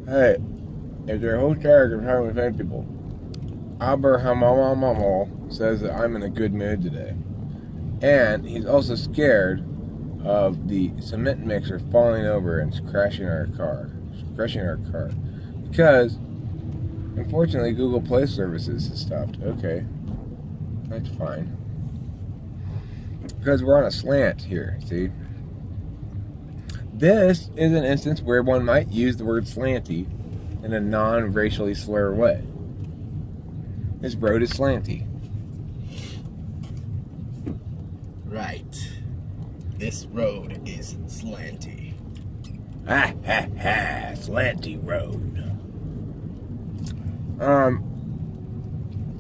Hey, if their whole character is trying to offend people, Abraham says that I'm in a good mood today. And he's also scared of the cement mixer falling over and crashing our car. Because, unfortunately, Google Play Services has stopped. Okay, that's fine. Because we're on a slant here, see? This is an instance where one might use the word slanty in a non-racially slur way. This road is slanty. Right. This road is slanty. Ha ha ha, slanty road.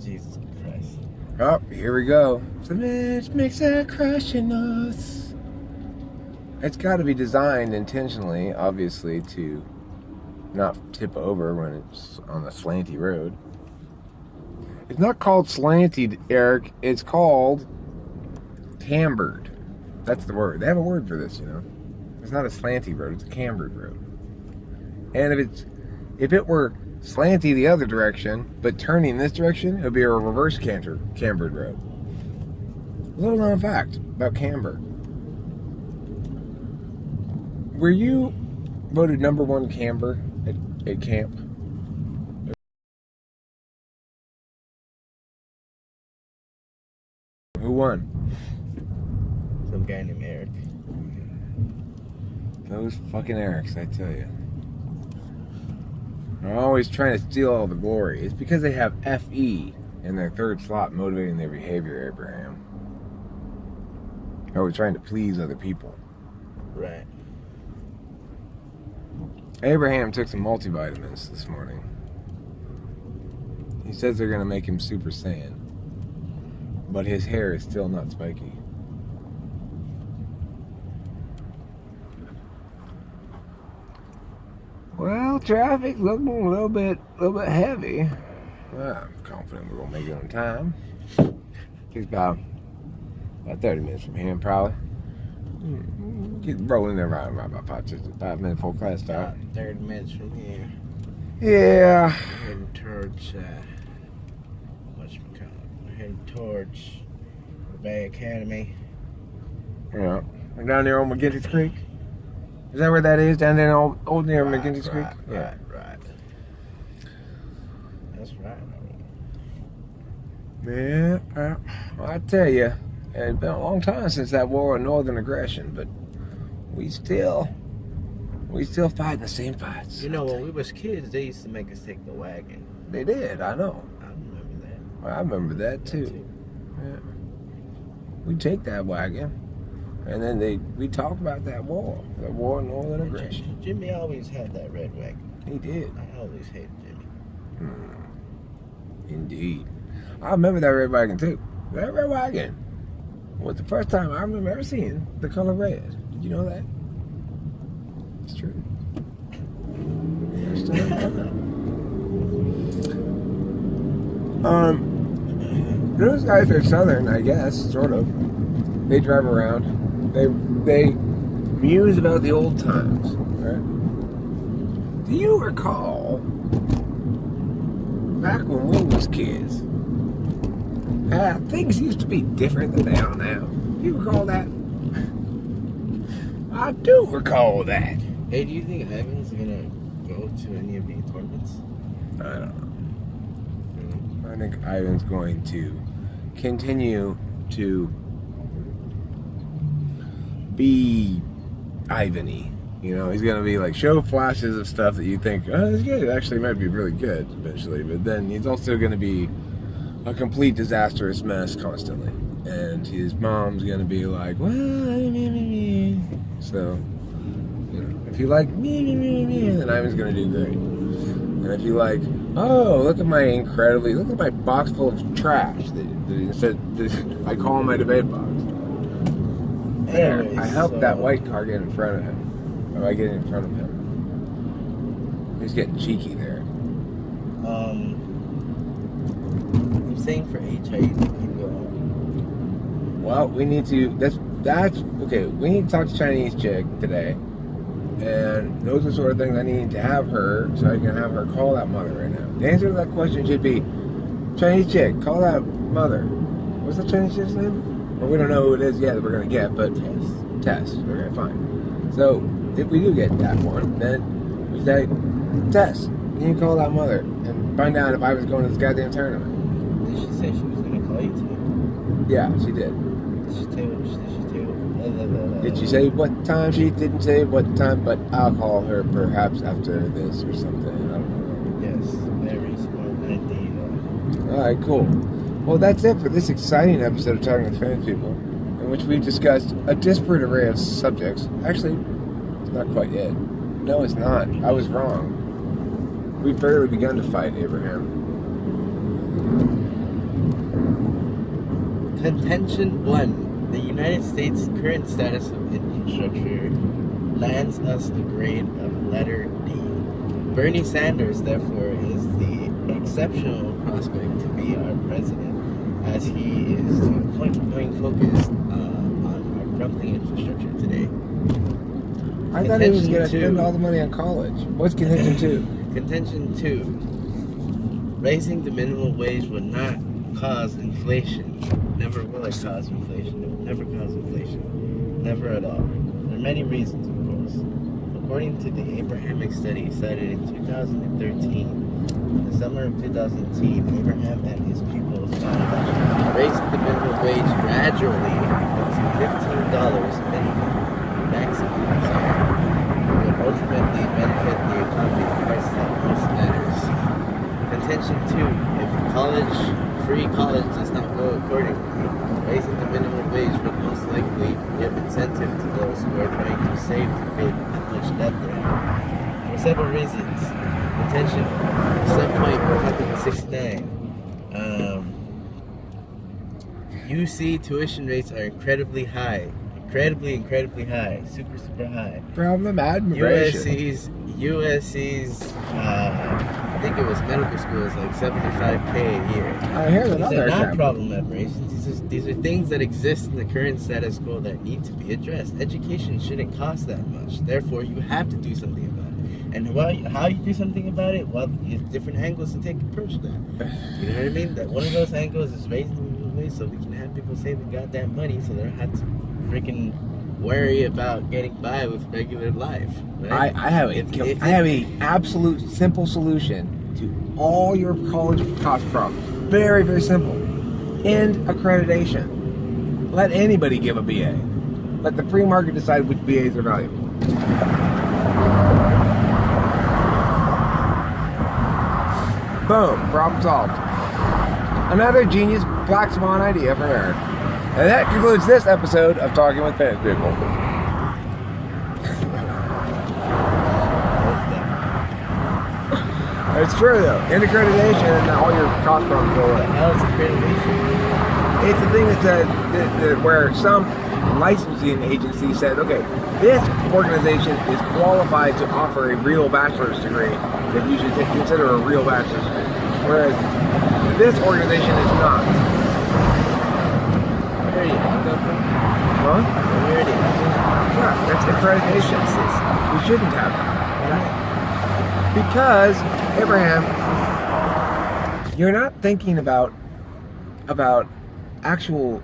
Jesus Christ. Oh, here we go. Cement makes a crushing us. It's got to be designed intentionally, obviously, to not tip over when it's on a slanty road. It's not called slanty, Eric. It's called cambered. That's the word. They have a word for this, you know. It's not a slanty road. It's a cambered road. And if it were slanty the other direction, but turning this direction, it would be a reverse cambered road. Little known fact about camber. Were you voted #1 camber at camp? Who won? Some guy named Eric. Those fucking Erics, I tell you. They're always trying to steal all the glory. It's because they have FE in their third slot motivating their behavior, Abraham. Or we're trying to please other people. Right. Abraham took some multivitamins this morning. He says they're going to make him Super Saiyan. But his hair is still not spiky. Well, traffic's looking a little bit heavy. Well, I'm confident we're going to make it on time. It's about 30 minutes from here, probably. Get rolling there right about 5 minutes before class start. 30 minutes from here. Yeah. We're heading towards, we're heading towards the Bay Academy. Yeah. We're down there on McGinty's Creek. Is that where that is? Down there old near McGinty's Creek? Right. That's right. Yeah. Well, I tell you, it's been a long time since that war of northern aggression, but we still fighting the same fights. You know, when we was kids, they used to make us take the wagon. They did, I know. I remember that. Well, I remember that too. Yeah. We take that wagon, and then we talk about that war of northern aggression. Jimmy always had that red wagon. He did. I always hated Jimmy. Indeed. I remember that red wagon too. That red wagon was the first time I remember ever seeing the color red. Did you know that? It's true. There's still that color. Those guys are southern, I guess, sort of. They drive around. They muse about the old times, right? Do you recall back when we was kids? Things used to be different than they are now. Do you recall that? I do recall that. Hey, do you think Ivan's gonna go to any of the appointments? I don't know. I think Ivan's going to continue to be Ivan-y. You know, he's going to be like show flashes of stuff that you think, oh, this guy actually might be really good eventually. But then he's also going to be a complete disastrous mess constantly. And his mom's going to be like, well, me. So, you know, if you like me, then Ivan's going to do great. And if you like, oh, look at my box full of trash that I call my debate box. There, Anyways, I helped that white car get in front of him. Or I get in front of him. He's getting cheeky there. I'm saying for HIE to keep going. Well, we need to, that's, okay, we need to talk to Chinese chick today. And those are the sort of things I need to have her, so I can have her call that mother right now. The answer to that question should be, Chinese chick, call that mother. What's the Chinese chick's name? Well, we don't know who it is yet that we're going to get, but Tess. Okay, fine. So, if we do get that one, then we say, Tess, can you call that mother and find out if I was going to this goddamn tournament? Did she say she was going to call you today? Yeah, she did. Did she tell you? Did she say what time? She didn't say what time, but I'll call her perhaps after this or something. I don't know. Yes, very smart idea. Alright, cool. Well, that's it for this exciting episode of Talking with Famous People, in which we've discussed a disparate array of subjects. Actually, not quite yet. No, it's not. I was wrong. We've barely begun to fight, Abraham. Contention 1. The United States' current status of infrastructure lands us a grade of letter D. Bernie Sanders, therefore, is the exceptional prospect to be our president, as he is to point-blank focused on our crumbling infrastructure today. I thought he was going to spend all the money on college. What's contention 2? Contention 2. Raising the minimum wage would not cause inflation. Never will it cause inflation. It will never cause inflation. Never at all. There are many reasons, of course. According to the Abrahamic study cited in 2013, in the summer of 2010, Abraham and his pupils found that raising the minimum wage gradually up to $15 minimum maximum would ultimately benefit the economy, the parts that most matters. Contention 2. If free college does not go accordingly, raising the minimum wage would most likely give incentive to those who are trying to save to pay how much debt they have. For several reasons. Contention 7.169. UC tuition rates are incredibly high. Incredibly high. Super high. Problem admiration. USC's I think it was medical school is like $75K a year. I hear that. These are not problem admirations. These are things that exist in the current status quo that need to be addressed. Education shouldn't cost that much. Therefore, you have to do something about it. And how you do something about it? Well, there's different angles to take approach that. You know what I mean? That one of those angles is raising the minimum wage so we can have people saving goddamn money so they don't have to freaking worry about getting by with regular life. Right? I have a absolute simple solution to all your college cost problems. Very, very simple. End accreditation. Let anybody give a BA. Let the free market decide which BAs are valuable. Boom. Problem solved. Another genius black swan idea from Eric. And that concludes this episode of Talking with Famous People. It's true though. End accreditation and all your cost problems go away. What the hell is accreditation? It's the thing that said that where some licensing agency said, okay, this organization is qualified to offer a real bachelor's degree, that you should consider a real bachelor's degree. Whereas this organization is not. Where are you at, though? Huh? Where are you at? Yeah, that's accreditation. We shouldn't have that. Because, Abraham, you're not thinking about actual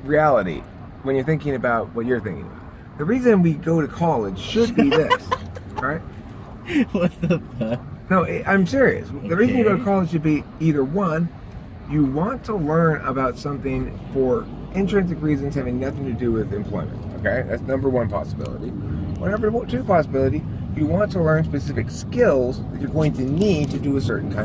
reality when you're thinking about what you're thinking about. The reason we go to college should be this, right? What the fuck? No, I'm serious. The reason you go to college should be either one, you want to learn about something for intrinsic reasons having nothing to do with employment, okay? That's number one possibility. Or number two possibility, you want to learn specific skills that you're going to need to do a certain kind